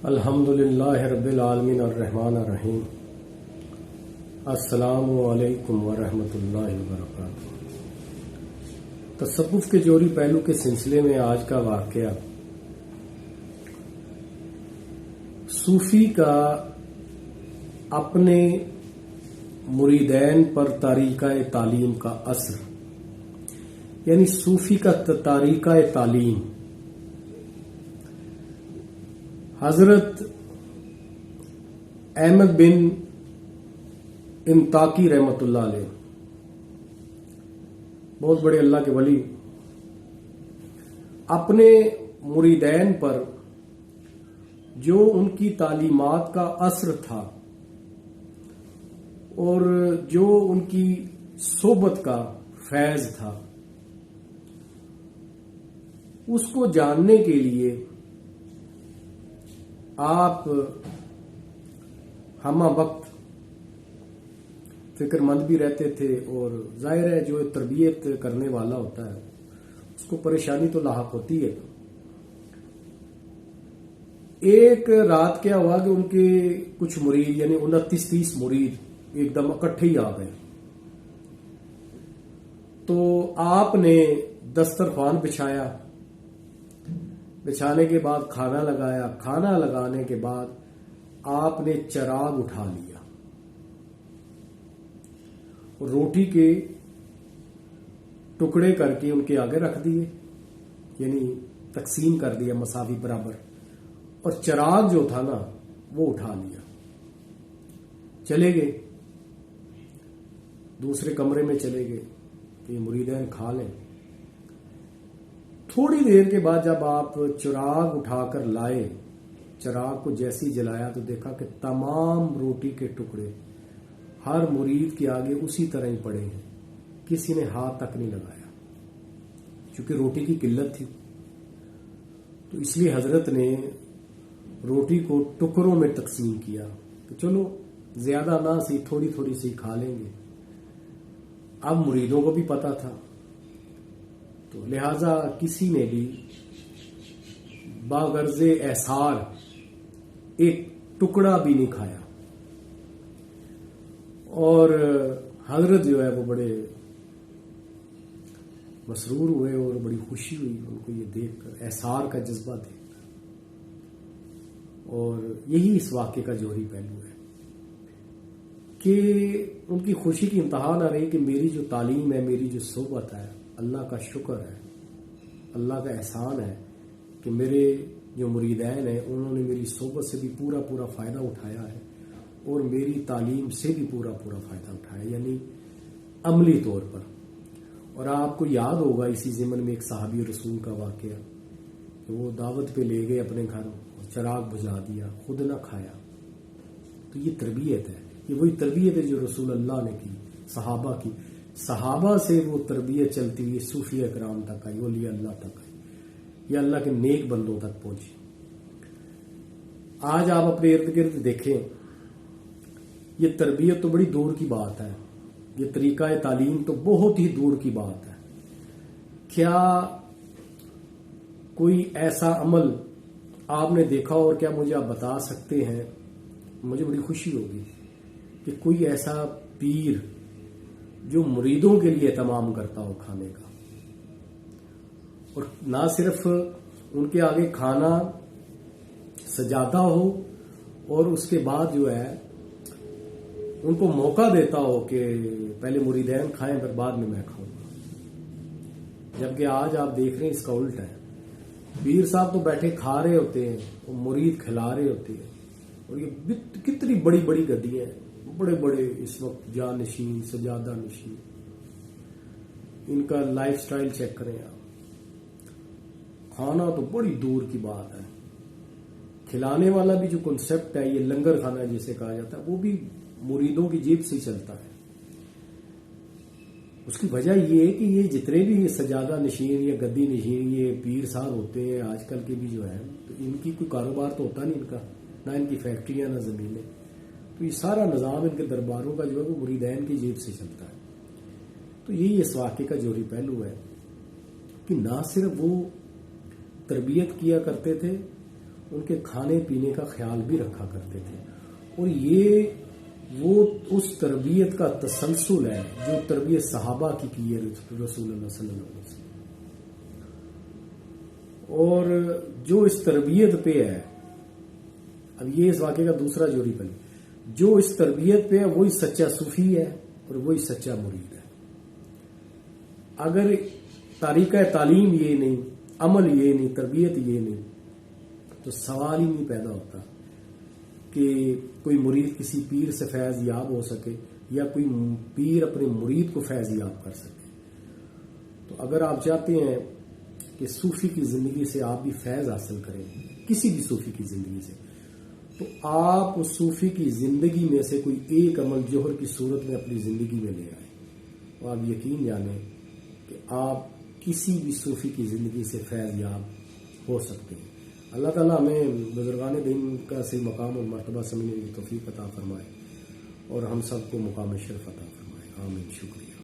अल्हम्दुलिल्लाहि रब्बिल आलमीन अर्रहमानिर रहीम। अस्सलामु अलैकुम व रहमतुल्लाहि व बरकातुहू। तसव्वुफ के जोहरी पहलू के सिलसिले में आज का वाक़या सूफी का अपने मुरीदैन पर तारीक़ा तालीम का असर, यानी सूफी का तारीक़ा तालीम। हजरत अहमद बिन इमताकी रहमतुल्लाह अलैह बहुत बड़े अल्लाह के वली, अपने मुरीदैन पर जो उनकी तालीमात का असर था और जो उनकी सोबत का फैज था, उसको जानने के लिए आप हमा वक्त फिक्रमंद भी रहते थे। और जाहिर है जो तरबियत करने वाला होता है उसको परेशानी तो लाहक होती है। एक रात क्या हुआ कि उनके कुछ मुरीद यानी 29-30 मुरीद एकदम इकट्ठे ही आ गए। तो आपने दस्तरखान बिछाया, बिछाने के बाद खाना लगाया, खाना लगाने के बाद आपने चिराग उठा लिया और रोटी के टुकड़े करके उनके आगे रख दिए, यानी तकसीम कर दिया मसावी बराबर, और चिराग जो था ना वो उठा लिया। चले गए, दूसरे कमरे में चले गए कि मुरीदैन खा लें। थोड़ी देर के बाद जब आप चिराग उठाकर लाए, चिराग को जैसे ही जलाया तो देखा कि तमाम रोटी के टुकड़े हर मुरीद के आगे उसी तरह ही पड़े हैं, किसी ने हाथ तक नहीं लगाया। क्योंकि रोटी की किल्लत थी तो इसलिए हजरत ने रोटी को टुकड़ों में तकसीम किया कि चलो ज्यादा ना सी थोड़ी थोड़ी सी खा लेंगे। अब मुरीदों को भी पता था तो लिहाजा किसी ने भी बागर्ज़े एहसार एक टुकड़ा भी नहीं खाया। और हजरत जो है वो बड़े मसरूर हुए और बड़ी खुशी हुई उनको ये देखकर, एहसार का जज्बा देखकर। और यही इस वाक़े का जोहरी पहलू है कि उनकी खुशी की इंतहा ना रही कि मेरी जो तालीम है, मेरी जो सोबत है, अल्लाह का शुक्र है, अल्लाह का एहसान है कि मेरे जो मुरीदैन हैं उन्होंने मेरी सोबत से भी पूरा पूरा फ़ायदा उठाया है और मेरी तालीम से भी पूरा पूरा फ़ायदा उठाया, यानी अमली तौर पर। और आपको याद होगा इसी ज़िमन में एक सहाबी रसूल का वाक़या कि वो दावत पे ले गए अपने घर और चिराग बुझा दिया, खुद ना खाया। तो ये तरबियत है, ये वही तरबियत है जो रसूल अल्लाह ने की, सहाबा की। सहाबा से वो तरबियत चलती हुई सूफी इकराम तक आई, वली अल्लाह तक आई, या अल्लाह के नेक बंदों तक पहुंची। आज आप अपने इर्द गिर्द देखें, ये तरबियत तो बड़ी दूर की बात है, ये तरीका तालीम तो बहुत ही दूर की बात है। क्या कोई ऐसा अमल आपने देखा और क्या मुझे आप बता सकते हैं? मुझे बड़ी खुशी होगी कि कोई ऐसा पीर जो मुरीदों के लिए तमाम करता हो खाने का, और ना सिर्फ उनके आगे खाना सजाता हो और उसके बाद जो है उनको मौका देता हो कि पहले मुरीदैन खाएं फिर बाद में मैं खाऊंगा। जबकि आज आप देख रहे हैं इसका उल्टा है, पीर साहब तो बैठे खा रहे होते हैं और मुरीद खिला रहे होते हैं। और ये कितनी बड़ी बड़ी गद्दियां हैं, बड़े बड़े इस वक्त जानशीन, सजादा नशीन, इनका लाइफस्टाइल चेक करें आप। खाना तो बड़ी दूर की बात है, खिलाने वाला भी जो कॉन्सेप्ट है, ये लंगर खाना जिसे कहा जाता है, वो भी मुरीदों की जेब से चलता है। उसकी वजह ये है कि ये जितने भी ये सजादा नशीन या गद्दी नशीन ये पीर साहब होते हैं आजकल के भी जो है, तो इनकी कोई कारोबार तो होता नहीं इनका, ना इनकी फैक्ट्रियां ना जमीनें। तो ये सारा निज़ाम इनके दरबारों का जो है वो मुरीदैन की जेब से चलता है। तो यही इस वाक़े का जोहरी पहलू है कि ना सिर्फ वो तरबियत किया करते थे उनके खाने पीने का ख्याल भी रखा करते थे। और ये वो उस तरबियत का तसलसल है जो तरबियत सहाबा की है रसूलुल्लाह सल्लल्लाहु अलैहि वसल्लम। और जो इस तरबियत पे है, अब ये इस वाक़े का दूसरा जोड़ी पल, जो इस तरबियत पे है वही सच्चा सूफी है और वही सच्चा मुरीद है। अगर तारीक़ा तालीम ये नहीं, अमल ये नहीं, तरबियत ये नहीं, तो सवाल ही नहीं पैदा होता कि कोई मुरीद किसी पीर से फैज़ याब हो सके या कोई पीर अपने मुरीद को फैज़ याब कर सके। तो अगर आप चाहते हैं कि सूफी की ज़िंदगी से आप भी फैज़ हासिल करें, किसी भी सूफी की ज़िंदगी से, तो आप उस सूफी की ज़िंदगी में से कोई एक अमल जोहर की सूरत में अपनी ज़िंदगी में ले आए। और आप यकीन जानें कि आप किसी भी सूफी की ज़िंदगी से फैज़ याब हो सकते हैं। अल्लाह ताला हमें बुजुर्गान दीन का सही मकाम और मर्तबा समझने की तौफीक अता फरमाए और हम सबको मुकाम शरफ अता फरमाए। आमीन। शुक्रिया।